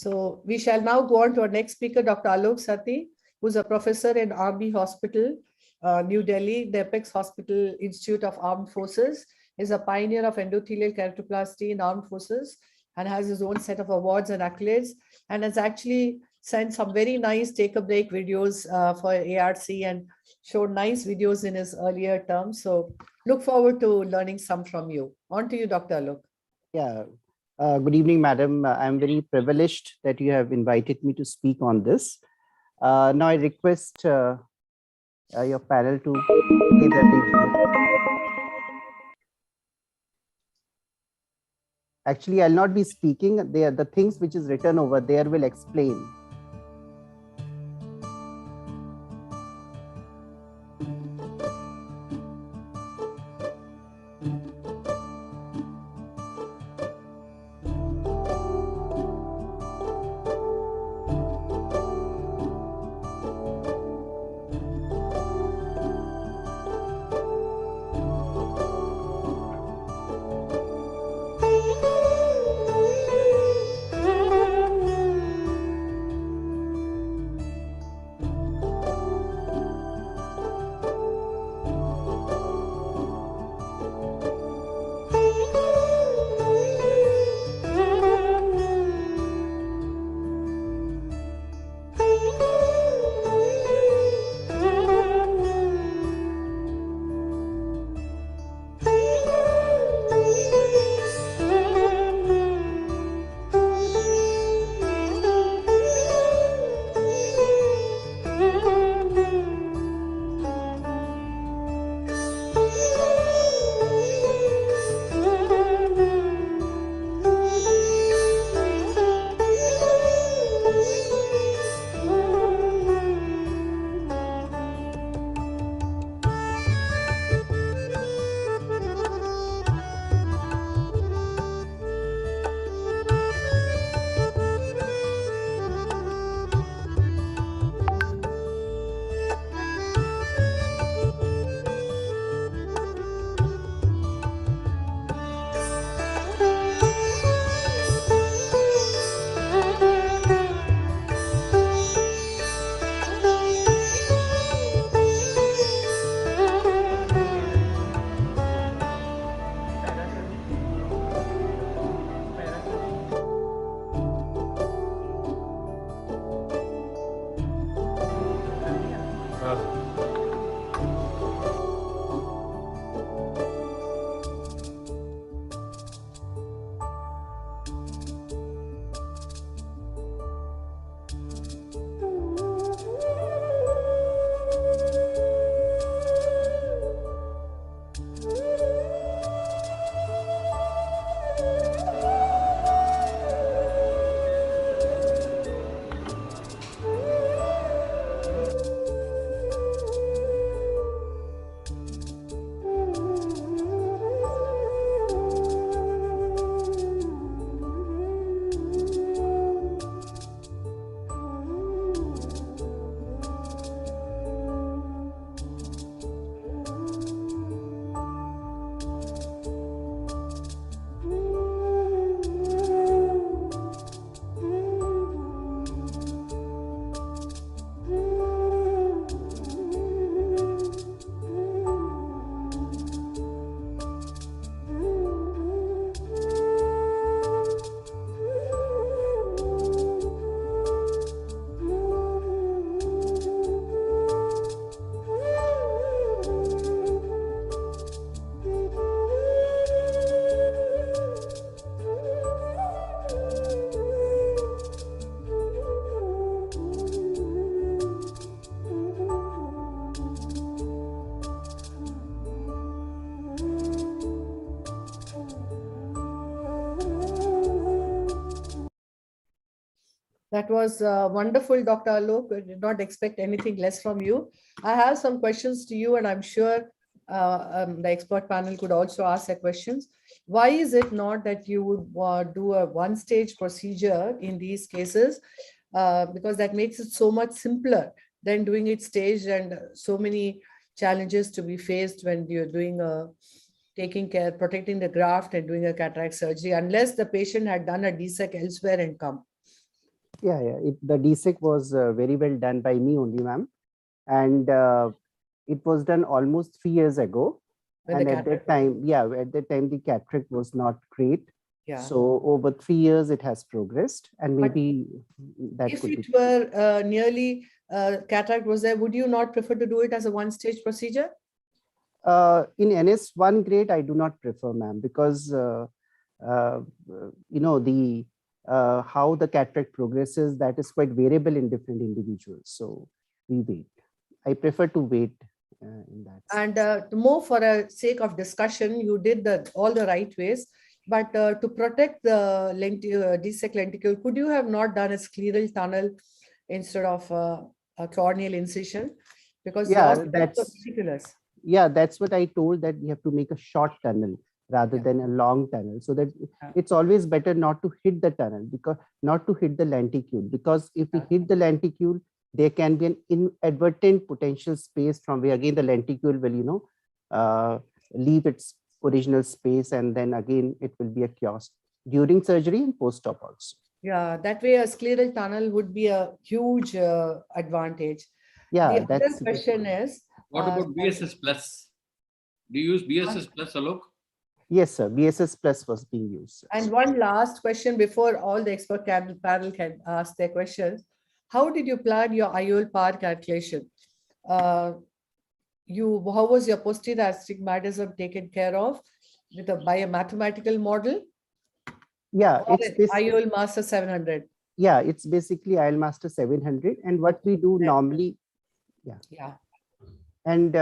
So we shall now go on to our next speaker, Dr. Alok Sati, who's a professor in Army Hospital, New Delhi, the Apex Hospital Institute of Armed Forces, is a pioneer of endothelial keratoplasty in armed forces and has his own set of awards and accolades, and has actually sent some very nice take-a-break videos for ARC and showed nice videos in his earlier terms. So look forward to learning some from you. On to you, Dr. Alok. Yeah. Good evening, madam. I'm very privileged that you have invited me to speak on this. Now I request your panel to play the video. Actually, I'll not be speaking. The things which is written over there will explain. That was wonderful, Dr. Alok. I did not expect anything less from you. I have some questions to you, and I'm sure the expert panel could also ask their questions. Why is it not that you would do a one-stage procedure in these cases? Because that makes it so much simpler than doing it staged, and so many challenges to be faced when you're doing taking care, protecting the graft and doing a cataract surgery, unless the patient had done a DSEC elsewhere and come. Yeah, the DSEC was very well done by me only, ma'am. And it was done almost 3 years ago. When And the at that cataract? time, at that time, the cataract was not great. Yeah. So over 3 years, it has progressed, and But maybe that if could it be. were nearly cataract was there, would you not prefer to do it as a one-stage procedure? In NS1 grade, I do not prefer, ma'am, because the how the cataract progresses, that is quite variable in different individuals. So we wait. I prefer to wait in that sense. And more for a sake of discussion, you did all the right ways. But to protect the DSEC lenticule, could you have not done a scleral tunnel instead of a corneal incision? Because yours Yeah, is so ridiculous. that's what I told, that we have to make a short tunnel rather than a long tunnel, so that it's always better not to hit the tunnel, because not to hit the lenticule, because if we hit the lenticule, there can be an inadvertent potential space from where again the lenticule will leave its original space, and then again it will be a chaos during surgery and post-op also. Yeah, that way a scleral tunnel would be a huge advantage. Yeah, The other that's question is, what about BSS Plus? Do you use BSS Plus, Alok? yes, sir. BSS Plus was being used. Sir. And one last question before all the expert panel can ask their questions. How did you plan your IOL power calculation? How was your posterior astigmatism taken care of by a mathematical model? Yeah, Or it's an this. IOL Master 700. Yeah, it's basically IOL Master 700, and what we do normally, yeah. And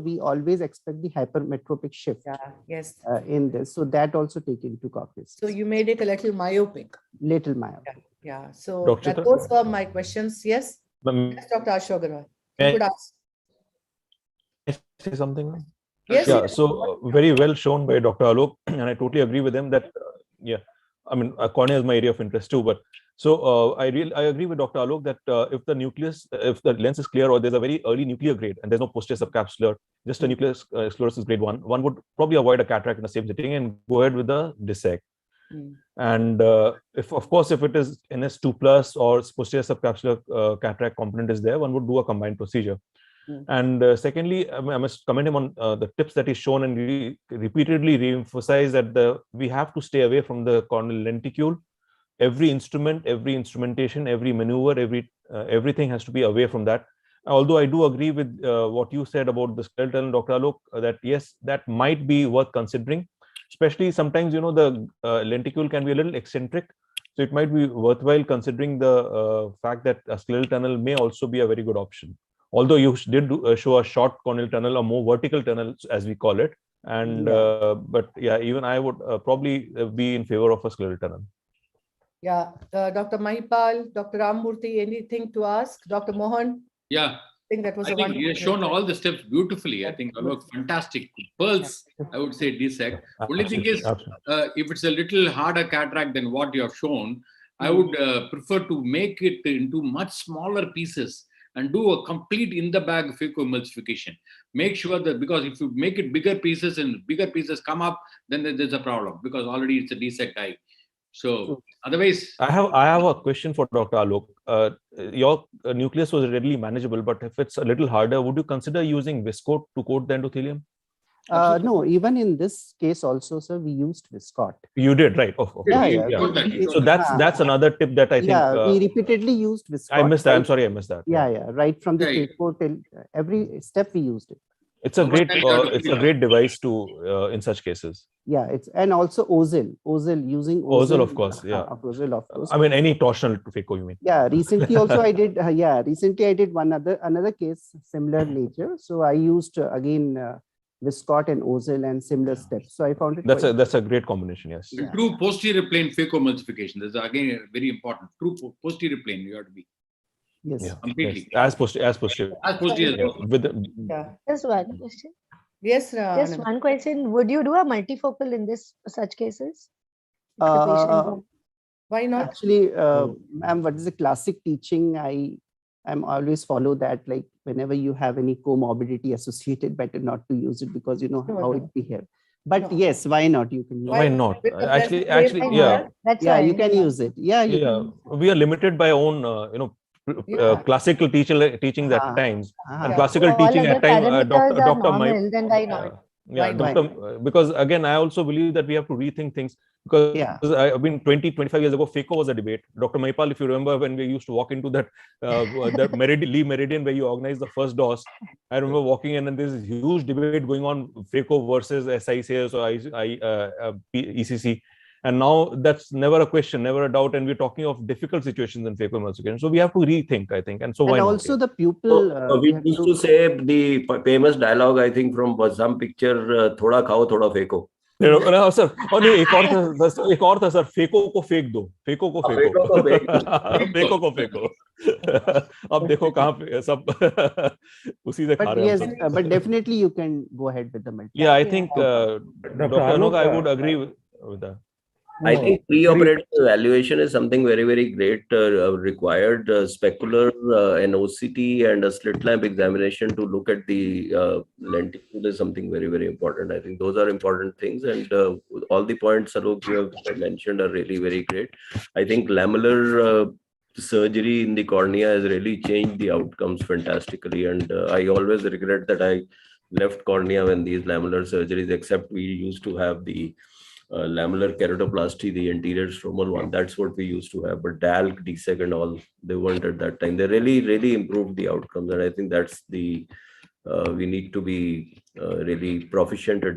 we always expect the hypermetropic shift. Yeah, yes. In this, so that also take into cognizance. So you made it a little myopic. Little myopic. Yeah. So those were my questions. Yes. Yes, Dr. Ashok Agarwal. You could ask. Say something? Yes. Yeah. Yes. So very well shown by Dr. Alok, and I totally agree with him that I mean, cornea is my area of interest too. But so I agree with Dr. Alok that if the lens is clear, or there's a very early nuclear grade and there's no posterior subcapsular, just a nuclear sclerosis grade 1, one would probably avoid a cataract in the same sitting and go ahead with the DSEC. And if it is NS2 plus or posterior subcapsular cataract component is there, one would do a combined procedure. And secondly, I must commend him on the tips that he's shown, and repeatedly re-emphasize that we have to stay away from the corneal lenticule. Every instrument, every instrumentation, every maneuver, everything has to be away from that. Although I do agree with what you said about the skeletal, Dr. Alok, that yes, that might be worth considering. Especially sometimes, the lenticule can be a little eccentric. So it might be worthwhile considering the fact that a scleral tunnel may also be a very good option. Although you did show a short corneal tunnel, a more vertical tunnel, as we call it. And but yeah, even I would probably be in favor of a scleral tunnel. Yeah, Dr. Mahipal, Dr. Ramurthy, anything to ask? Dr. Mohan? Yeah. I think that was I think he has shown all the steps beautifully. I think Alok, fantastic. Pearls, I would say DSEC. Only thing is, if it's a little harder cataract than what you have shown, I would prefer to make it into much smaller pieces and do a complete in the bag phacoemulsification. Make sure that, because if you make it bigger pieces and bigger pieces come up, then there's a problem, because already it's a DSEC dye. So otherwise, I have a question for Dr. Alok. Your nucleus was readily manageable, but if it's a little harder, would you consider using viscoat to coat the endothelium? No, even in this case also, sir, we used viscot. You did, right? So that's another tip that I think. Yeah, we repeatedly used viscot. I missed that. I'm sorry, I missed that. Yeah. Right from the phaco till every step we used it. It's a great device to in such cases. Yeah, and also using Ozil, of course. Yeah, Ozil, of course. I mean, any torsional phaco, you mean? Yeah, recently also I did. Recently I did another case similar nature. So I used again viscot and ozil and similar steps. So I found it. That's a great combination. Yes. Yeah. True posterior plane phacoemulsification. That's again very important. True posterior plane. You have to be. Yes. Yeah. Completely. Yes. As posterior. Just one question. Yes. Just one question. Would you do a multifocal in such cases? Why not? Actually, ma'am, what is the classic teaching? I'm always follow that, like whenever you have any comorbidity associated, better not to use it, because you know how it behaves. But No. yes, why not? You can use Why it. not? With the Actually, best way Why yeah, not? That's Yeah, fine. you can use it. Yeah, you yeah. can. We are limited by own, Yeah. classical teachings at Ah, times, and Yeah. classical All teaching other at time. parameters are Doctor, my normal, then why not? yeah, Why not? doctor, because again, I also believe that we have to rethink things, because Yeah. I mean 20-25 years ago, FACO was a debate. Dr. Maipal, if you remember, when we used to walk into that Lee Meridian where you organized the first DOS, I remember walking in and there's this huge debate going on, FACO versus SICS or ECC. And now that's never a question, never a doubt. And we're talking of difficult situations in FACO emulsification. So we have to rethink, I think. And so why And not? also the pupil. We used to say the famous dialogue, I think, from some picture, thoda khao, thoda feko. Sir, और नहीं, एक और था sir, phaco को फेंक दो, phaco को फेंको, फेको को फेंको. अब देखो कहाँ पे सब उसी से खा But रहे हैं yes, हम सब. but definitely you can go ahead with the multi. Yeah, I think Dr. Alok, I would agree with that. I think pre-operative evaluation is something very, very great, required specular NOCT and a slit lamp examination to look at the lentille is something very, very important. I think those are important things, and all the points, Alok, you have mentioned are really very great. I think lamellar surgery in the cornea has really changed the outcomes fantastically, and I always regret that I left cornea when these lamellar surgeries, except we used to have the lamellar keratoplasty, the anterior stromal one. That's what we used to have. But DR.ALOK, DSEC and all, they weren't at that time. They really, really improved the outcomes. And I think that's the, we need to be really proficient at